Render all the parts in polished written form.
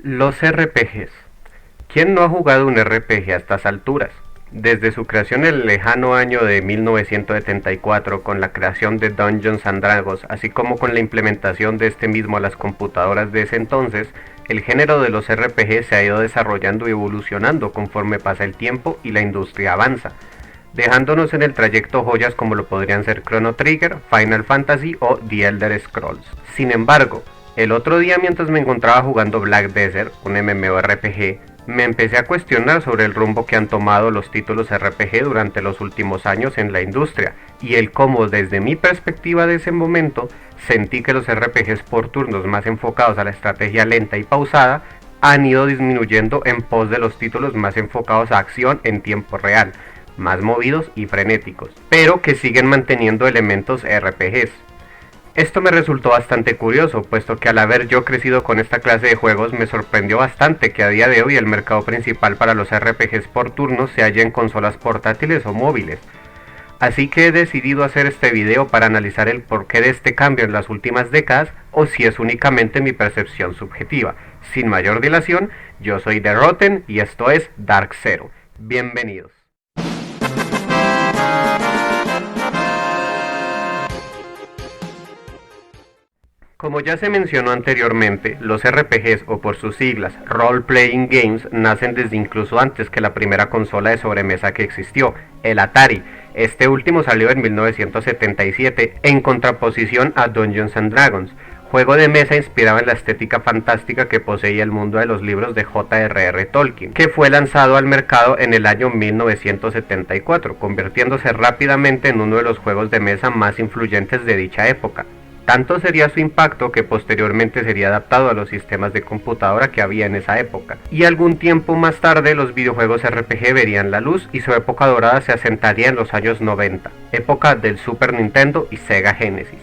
Los RPGs. ¿Quién no ha jugado un RPG a estas alturas? Desde su creación en el lejano año de 1974, con la creación de Dungeons and Dragons, así como con la implementación de este mismo a las computadoras de ese entonces, el género de los RPG se ha ido desarrollando y evolucionando conforme pasa el tiempo y la industria avanza, dejándonos en el trayecto joyas como lo podrían ser Chrono Trigger, Final Fantasy o The Elder Scrolls. Sin embargo, el otro día mientras me encontraba jugando Black Desert, un MMORPG, me empecé a cuestionar sobre el rumbo que han tomado los títulos RPG durante los últimos años en la industria y el cómo desde mi perspectiva de ese momento sentí que los RPGs por turnos más enfocados a la estrategia lenta y pausada han ido disminuyendo en pos de los títulos más enfocados a acción en tiempo real, más movidos y frenéticos, pero que siguen manteniendo elementos RPGs. Esto me resultó bastante curioso, puesto que al haber yo crecido con esta clase de juegos me sorprendió bastante que a día de hoy el mercado principal para los RPGs por turnos se halla en consolas portátiles o móviles. Así que he decidido hacer este video para analizar el porqué de este cambio en las últimas décadas o si es únicamente mi percepción subjetiva. Sin mayor dilación, yo soy The Rotten y esto es Dark Zero. Bienvenidos. Como ya se mencionó anteriormente, los RPGs o por sus siglas Role Playing Games nacen desde incluso antes que la primera consola de sobremesa que existió, el Atari. Este último salió en 1977 en contraposición a Dungeons and Dragons, juego de mesa inspirado en la estética fantástica que poseía el mundo de los libros de J.R.R. Tolkien, que fue lanzado al mercado en el año 1974, convirtiéndose rápidamente en uno de los juegos de mesa más influyentes de dicha época. Tanto sería su impacto que posteriormente sería adaptado a los sistemas de computadora que había en esa época. Y algún tiempo más tarde los videojuegos RPG verían la luz y su época dorada se asentaría en los años 90, época del Super Nintendo y Sega Genesis.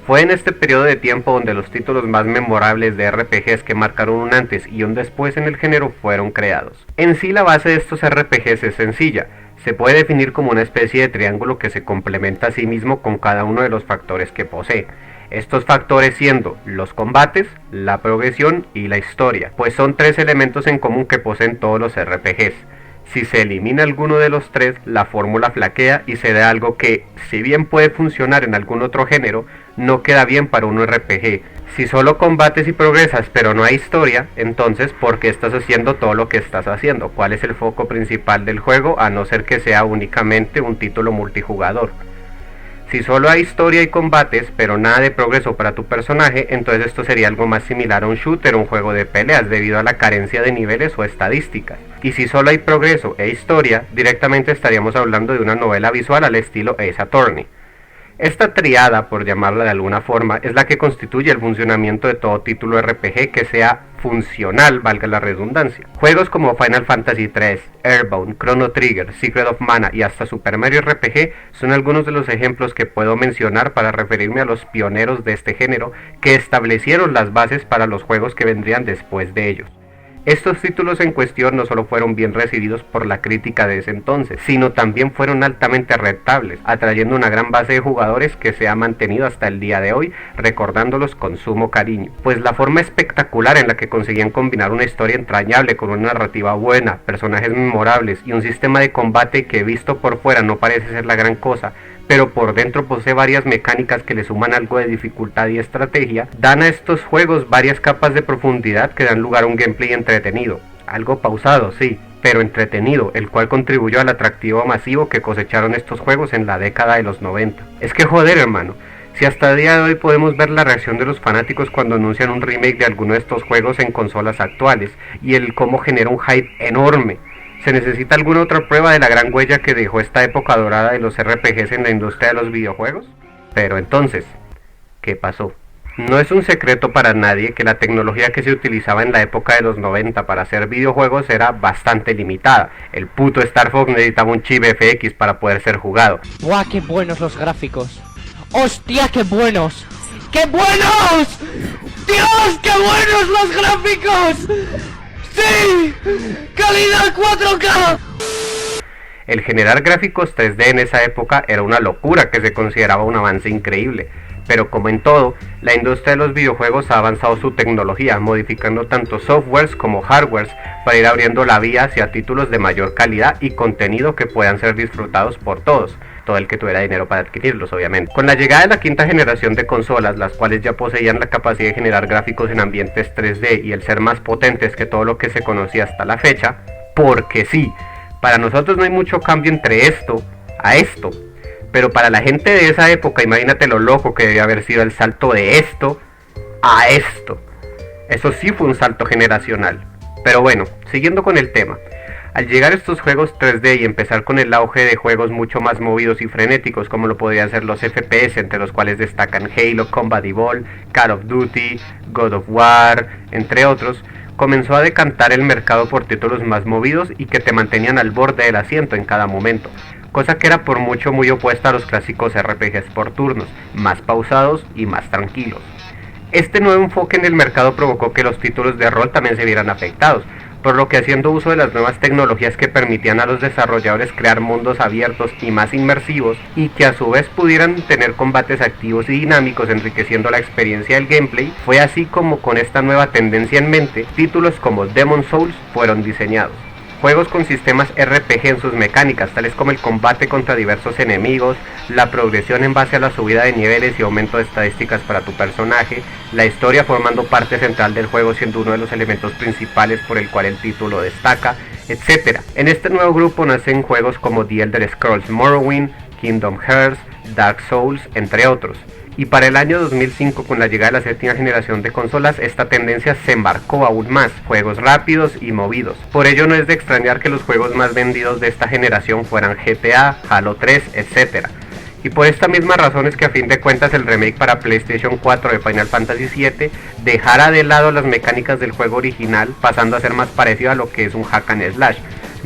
Fue en este periodo de tiempo donde los títulos más memorables de RPGs que marcaron un antes y un después en el género fueron creados. En sí la base de estos RPGs es sencilla. Se puede definir como una especie de triángulo que se complementa a sí mismo con cada uno de los factores que posee. Estos factores siendo los combates, la progresión y la historia, pues son tres elementos en común que poseen todos los RPGs. Si se elimina alguno de los tres, la fórmula flaquea y se da algo que, si bien puede funcionar en algún otro género, no queda bien para un RPG. Si solo combates y progresas pero no hay historia, entonces ¿por qué estás haciendo todo lo que estás haciendo? ¿Cuál es el foco principal del juego a no ser que sea únicamente un título multijugador? Si solo hay historia y combates, pero nada de progreso para tu personaje, entonces esto sería algo más similar a un shooter o un juego de peleas debido a la carencia de niveles o estadísticas. Y si solo hay progreso e historia, directamente estaríamos hablando de una novela visual al estilo Ace Attorney. Esta triada, por llamarla de alguna forma, es la que constituye el funcionamiento de todo título RPG que sea funcional, valga la redundancia. Juegos como Final Fantasy III, Earthbound, Chrono Trigger, Secret of Mana y hasta Super Mario RPG son algunos de los ejemplos que puedo mencionar para referirme a los pioneros de este género que establecieron las bases para los juegos que vendrían después de ellos. Estos títulos en cuestión no solo fueron bien recibidos por la crítica de ese entonces, sino también fueron altamente rentables, atrayendo una gran base de jugadores que se ha mantenido hasta el día de hoy, recordándolos con sumo cariño, pues la forma espectacular en la que conseguían combinar una historia entrañable con una narrativa buena, personajes memorables y un sistema de combate que visto por fuera no parece ser la gran cosa, pero por dentro posee varias mecánicas que le suman algo de dificultad y estrategia, dan a estos juegos varias capas de profundidad que dan lugar a un gameplay entretenido, algo pausado sí, pero entretenido, el cual contribuyó al atractivo masivo que cosecharon estos juegos en la década de los 90. Es que joder hermano, si hasta el día de hoy podemos ver la reacción de los fanáticos cuando anuncian un remake de alguno de estos juegos en consolas actuales, y el cómo genera un hype enorme. ¿Se necesita alguna otra prueba de la gran huella que dejó esta época dorada de los RPGs en la industria de los videojuegos? Pero entonces, ¿qué pasó? No es un secreto para nadie que la tecnología que se utilizaba en la época de los 90 para hacer videojuegos era bastante limitada. El puto Star Fox necesitaba un chip FX para poder ser jugado. ¡Buah, qué buenos los gráficos! ¡Hostia, qué buenos! ¡Qué buenos! ¡Dios, qué buenos los gráficos! ¡Sí! ¡Calidad 4K! El generar gráficos 3D en esa época era una locura que se consideraba un avance increíble, pero como en todo, la industria de los videojuegos ha avanzado su tecnología, modificando tanto softwares como hardwares para ir abriendo la vía hacia títulos de mayor calidad y contenido que puedan ser disfrutados por todos, todo el que tuviera dinero para adquirirlos, obviamente. Con la llegada de la quinta generación de consolas, las cuales ya poseían la capacidad de generar gráficos en ambientes 3D y el ser más potentes que todo lo que se conocía hasta la fecha, porque sí, para nosotros no hay mucho cambio entre esto a esto, pero para la gente de esa época, imagínate lo loco que debía haber sido el salto de esto a esto. Eso sí fue un salto generacional. Pero bueno, siguiendo con el tema. Al llegar estos juegos 3D y empezar con el auge de juegos mucho más movidos y frenéticos, como lo podrían ser los FPS, entre los cuales destacan Halo Combat Evolved, Call of Duty, God of War, entre otros, comenzó a decantar el mercado por títulos más movidos y que te mantenían al borde del asiento en cada momento, cosa que era por mucho muy opuesta a los clásicos RPGs por turnos, más pausados y más tranquilos. Este nuevo enfoque en el mercado provocó que los títulos de rol también se vieran afectados, por lo que haciendo uso de las nuevas tecnologías que permitían a los desarrolladores crear mundos abiertos y más inmersivos, y que a su vez pudieran tener combates activos y dinámicos enriqueciendo la experiencia del gameplay, fue así como con esta nueva tendencia en mente, títulos como Demon's Souls fueron diseñados. Juegos con sistemas RPG en sus mecánicas, tales como el combate contra diversos enemigos, la progresión en base a la subida de niveles y aumento de estadísticas para tu personaje, la historia formando parte central del juego siendo uno de los elementos principales por el cual el título destaca, etc. En este nuevo grupo nacen juegos como The Elder Scrolls Morrowind, Kingdom Hearts, Dark Souls, entre otros. Y para el año 2005, con la llegada de la séptima generación de consolas, esta tendencia se embarcó aún más, juegos rápidos y movidos. Por ello no es de extrañar que los juegos más vendidos de esta generación fueran GTA, Halo 3, etc. Y por esta misma razón es que a fin de cuentas el remake para PlayStation 4 de Final Fantasy VII dejara de lado las mecánicas del juego original, pasando a ser más parecido a lo que es un hack and slash,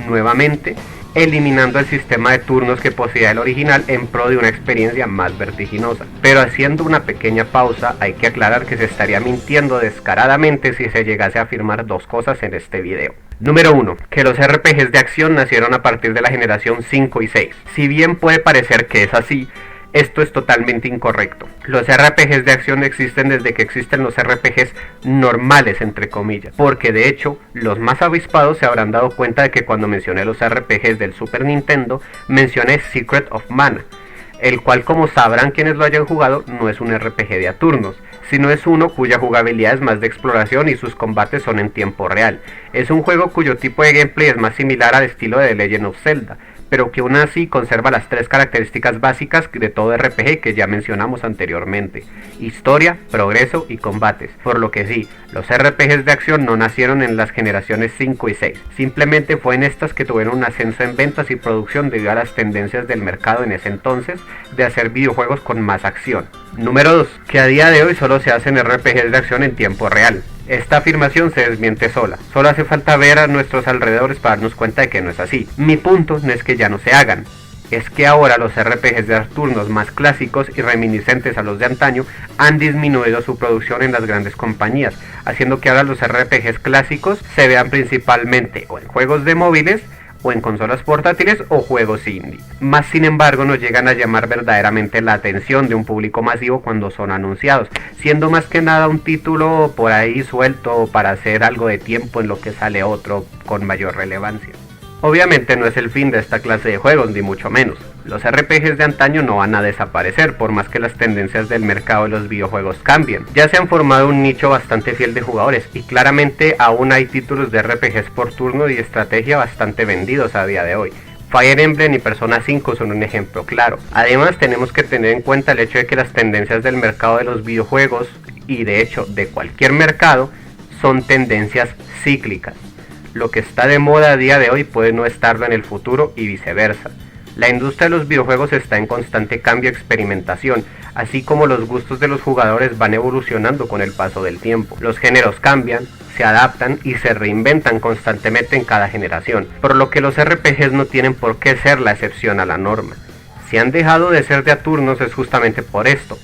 nuevamente eliminando el sistema de turnos que poseía el original en pro de una experiencia más vertiginosa. Pero haciendo una pequeña pausa, hay que aclarar que se estaría mintiendo descaradamente si se llegase a afirmar dos cosas en este video. Número 1. Que los RPGs de acción nacieron a partir de la generación 5 y 6. Si bien puede parecer que es así, esto es totalmente incorrecto. Los RPGs de acción existen desde que existen los RPGs normales, entre comillas, porque de hecho los más avispados se habrán dado cuenta de que cuando mencioné los RPGs del Super Nintendo mencioné Secret of Mana, el cual, como sabrán quienes lo hayan jugado, no es un RPG de a turnos, sino es uno cuya jugabilidad es más de exploración y sus combates son en tiempo real. Es un juego cuyo tipo de gameplay es más similar al estilo de The Legend of Zelda, pero que aún así conserva las tres características básicas de todo RPG que ya mencionamos anteriormente: historia, progreso y combates. Por lo que sí, los RPGs de acción no nacieron en las generaciones 5 y 6, simplemente fue en estas que tuvieron un ascenso en ventas y producción debido a las tendencias del mercado en ese entonces de hacer videojuegos con más acción. Número 2. Que a día de hoy solo se hacen RPGs de acción en tiempo real. Esta afirmación se desmiente sola, solo hace falta ver a nuestros alrededores para darnos cuenta de que no es así. Mi punto no es que ya no se hagan, es que ahora los RPGs de turnos más clásicos y reminiscentes a los de antaño han disminuido su producción en las grandes compañías, haciendo que ahora los RPGs clásicos se vean principalmente o en juegos de móviles, o en consolas portátiles o juegos indie. Más sin embargo no llegan a llamar verdaderamente la atención de un público masivo cuando son anunciados, siendo más que nada un título por ahí suelto para hacer algo de tiempo en lo que sale otro con mayor relevancia. Obviamente no es el fin de esta clase de juegos, ni mucho menos. Los RPGs de antaño no van a desaparecer, por más que las tendencias del mercado de los videojuegos cambien. Ya se han formado un nicho bastante fiel de jugadores, y claramente aún hay títulos de RPGs por turno y estrategia bastante vendidos a día de hoy. Fire Emblem y Persona 5 son un ejemplo claro. Además tenemos que tener en cuenta el hecho de que las tendencias del mercado de los videojuegos, y de hecho de cualquier mercado, son tendencias cíclicas. Lo que está de moda a día de hoy puede no estarlo en el futuro y viceversa. La industria de los videojuegos está en constante cambio y experimentación, así como los gustos de los jugadores van evolucionando con el paso del tiempo. Los géneros cambian, se adaptan y se reinventan constantemente en cada generación, por lo que los RPGs no tienen por qué ser la excepción a la norma. Si han dejado de ser de a turnos es justamente por esto.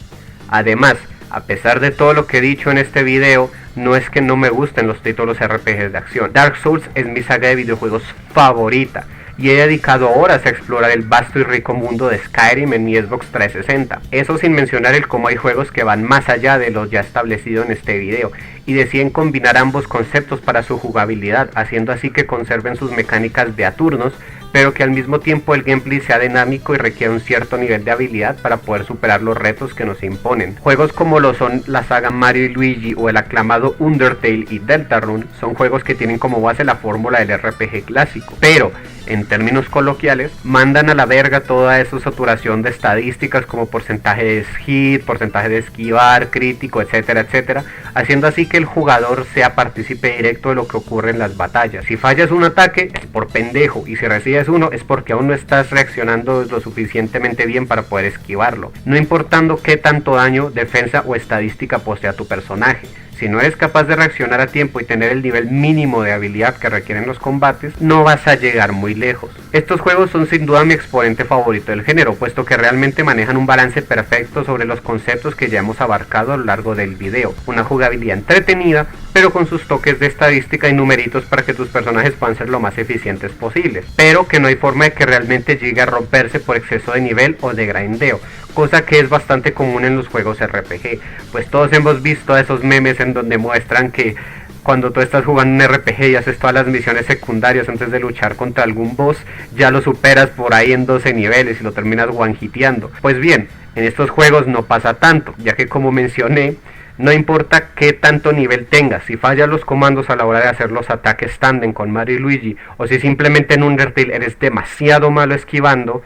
Además, a pesar de todo lo que he dicho en este video, no es que no me gusten los títulos RPGs de acción. Dark Souls es mi saga de videojuegos favorita, y he dedicado horas a explorar el vasto y rico mundo de Skyrim en mi Xbox 360. Eso sin mencionar el cómo hay juegos que van más allá de lo ya establecido en este video y deciden combinar ambos conceptos para su jugabilidad, haciendo así que conserven sus mecánicas de a turnos, pero que al mismo tiempo el gameplay sea dinámico y requiera un cierto nivel de habilidad para poder superar los retos que nos imponen. Juegos como lo son la saga Mario y Luigi o el aclamado Undertale y Deltarune son juegos que tienen como base la fórmula del RPG clásico, pero en términos coloquiales mandan a la verga toda esa saturación de estadísticas como porcentaje de hit, porcentaje de esquivar, crítico, etcétera, etcétera, haciendo así que el jugador sea partícipe directo de lo que ocurre en las batallas. Si fallas un ataque es por pendejo, y si recibes uno es porque aún no estás reaccionando lo suficientemente bien para poder esquivarlo, no importando qué tanto daño, defensa o estadística posea tu personaje. Si no eres capaz de reaccionar a tiempo y tener el nivel mínimo de habilidad que requieren los combates, no vas a llegar muy lejos. Estos juegos son sin duda mi exponente favorito del género, puesto que realmente manejan un balance perfecto sobre los conceptos que ya hemos abarcado a lo largo del video. Una jugabilidad entretenida, pero con sus toques de estadística y numeritos para que tus personajes puedan ser lo más eficientes posibles, pero que no hay forma de que realmente llegue a romperse por exceso de nivel o de grindeo, cosa que es bastante común en los juegos RPG, pues todos hemos visto esos memes en donde muestran que cuando tú estás jugando un RPG y haces todas las misiones secundarias antes de luchar contra algún boss, ya lo superas por ahí en 12 niveles y lo terminas one-hiteando. Pues bien, en estos juegos no pasa tanto, ya que como mencioné, no importa qué tanto nivel tengas, si fallas los comandos a la hora de hacer los ataques tandem con Mario y Luigi, o si simplemente en Undertale eres demasiado malo esquivando,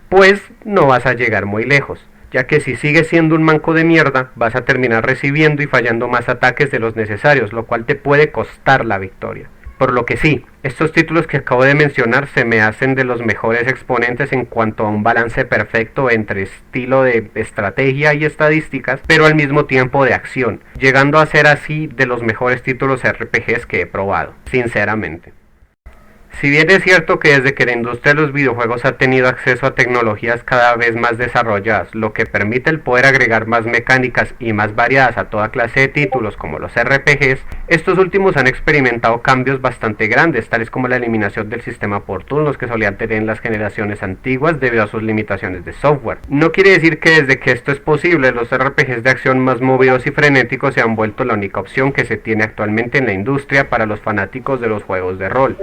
pues no vas a llegar muy lejos, ya que si sigues siendo un manco de mierda, vas a terminar recibiendo y fallando más ataques de los necesarios, lo cual te puede costar la victoria. Por lo que sí, estos títulos que acabo de mencionar se me hacen de los mejores exponentes en cuanto a un balance perfecto entre estilo de estrategia y estadísticas, pero al mismo tiempo de acción, llegando a ser así de los mejores títulos RPGs que he probado, sinceramente. Si bien es cierto que desde que la industria de los videojuegos ha tenido acceso a tecnologías cada vez más desarrolladas, lo que permite el poder agregar más mecánicas y más variadas a toda clase de títulos como los RPGs, estos últimos han experimentado cambios bastante grandes, tales como la eliminación del sistema por turnos que solían tener en las generaciones antiguas debido a sus limitaciones de software. No quiere decir que desde que esto es posible, los RPGs de acción más movidos y frenéticos se han vuelto la única opción que se tiene actualmente en la industria para los fanáticos de los juegos de rol,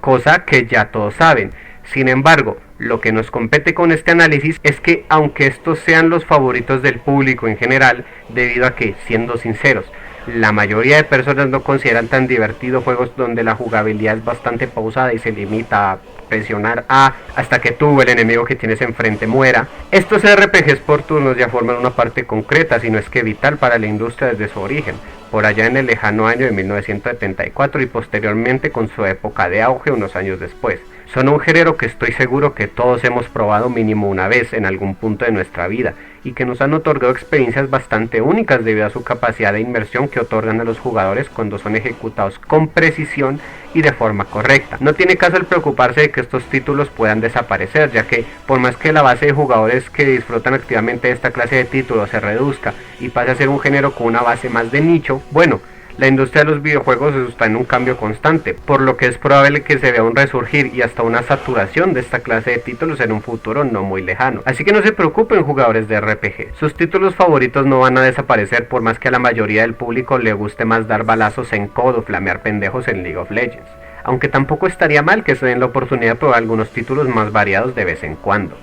cosa que ya todos saben. Sin embargo, lo que nos compete con este análisis es que aunque estos sean los favoritos del público en general, debido a que, siendo sinceros, la mayoría de personas no consideran tan divertido juegos donde la jugabilidad es bastante pausada y se limita a presionar A hasta que tú o el enemigo que tienes enfrente muera, estos RPGs por turnos ya forman una parte concreta, si no es que vital para la industria desde su origen, por allá en el lejano año de 1974 y posteriormente con su época de auge unos años después. Son un género que estoy seguro que todos hemos probado mínimo una vez en algún punto de nuestra vida y que nos han otorgado experiencias bastante únicas debido a su capacidad de inmersión que otorgan a los jugadores cuando son ejecutados con precisión y de forma correcta. No tiene caso el preocuparse de que estos títulos puedan desaparecer, ya que por más que la base de jugadores que disfrutan activamente de esta clase de títulos se reduzca y pase a ser un género con una base más de nicho, bueno, la industria de los videojuegos está en un cambio constante, por lo que es probable que se vea un resurgir y hasta una saturación de esta clase de títulos en un futuro no muy lejano. Así que no se preocupen, jugadores de RPG, sus títulos favoritos no van a desaparecer por más que a la mayoría del público le guste más dar balazos en COD o flamear pendejos en League of Legends, aunque tampoco estaría mal que se den la oportunidad de probar algunos títulos más variados de vez en cuando.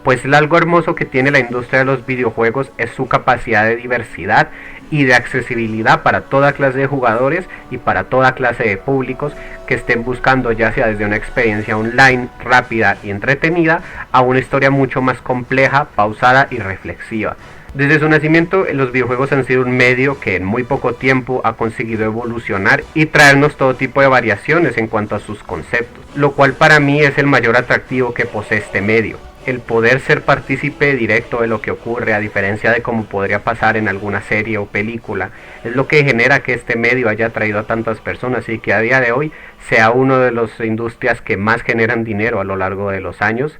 Pues algo hermoso que tiene la industria de los videojuegos es su capacidad de diversidad y de accesibilidad para toda clase de jugadores y para toda clase de públicos que estén buscando, ya sea desde una experiencia online rápida y entretenida a una historia mucho más compleja, pausada y reflexiva. Desde su nacimiento, los videojuegos han sido un medio que en muy poco tiempo ha conseguido evolucionar y traernos todo tipo de variaciones en cuanto a sus conceptos, lo cual para mí es el mayor atractivo que posee este medio. El poder ser partícipe directo de lo que ocurre, a diferencia de como podría pasar en alguna serie o película, es lo que genera que este medio haya atraído a tantas personas y que a día de hoy sea una de las industrias que más generan dinero a lo largo de los años,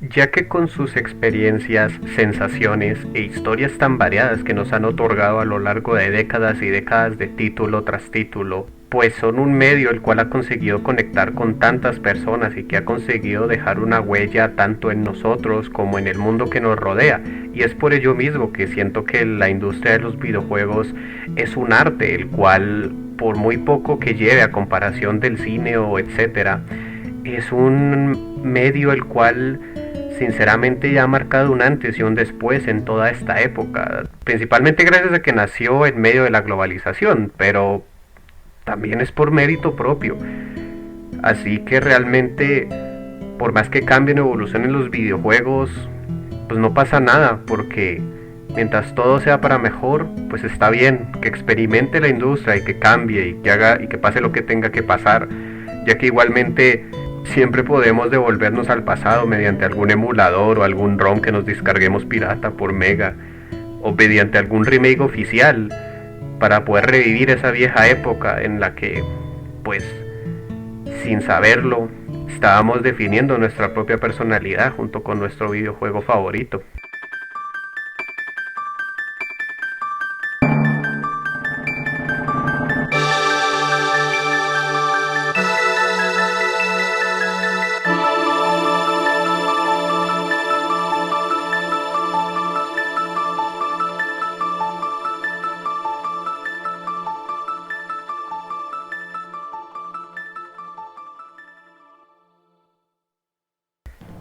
ya que con sus experiencias, sensaciones e historias tan variadas que nos han otorgado a lo largo de décadas y décadas de título tras título, pues son un medio el cual ha conseguido conectar con tantas personas y que ha conseguido dejar una huella tanto en nosotros como en el mundo que nos rodea. Y es por ello mismo que siento que la industria de los videojuegos es un arte, el cual, por muy poco que lleve a comparación del cine o etcétera, es un medio el cual sinceramente ya ha marcado un antes y un después en toda esta época, principalmente gracias a que nació en medio de la globalización, pero también es por mérito propio. Así que realmente, por más que cambien o evolucionen los videojuegos, pues no pasa nada, porque mientras todo sea para mejor, pues está bien que experimente la industria y que cambie y que haga y que pase lo que tenga que pasar, ya que igualmente siempre podemos devolvernos al pasado mediante algún emulador o algún ROM que nos descarguemos pirata por mega, o mediante algún remake oficial, para poder revivir esa vieja época en la que, pues, sin saberlo, estábamos definiendo nuestra propia personalidad junto con nuestro videojuego favorito.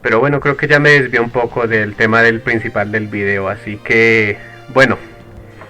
Pero bueno, creo que ya me desvié un poco del tema del principal del video, así que, bueno,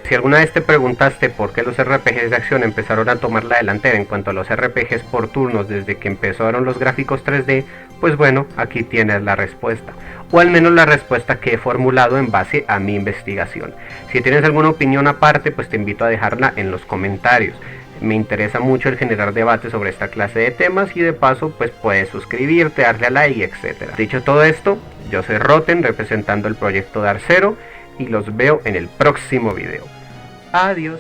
si alguna vez te preguntaste por qué los RPGs de acción empezaron a tomar la delantera en cuanto a los RPGs por turnos desde que empezaron los gráficos 3D, pues bueno, aquí tienes la respuesta, o al menos la respuesta que he formulado en base a mi investigación. Si tienes alguna opinión aparte, pues te invito a dejarla en los comentarios. Me interesa mucho el generar debate sobre esta clase de temas y de paso pues puedes suscribirte, darle a like, etc. Dicho todo esto, yo soy Roten representando el proyecto Dark Zero y los veo en el próximo video. Adiós.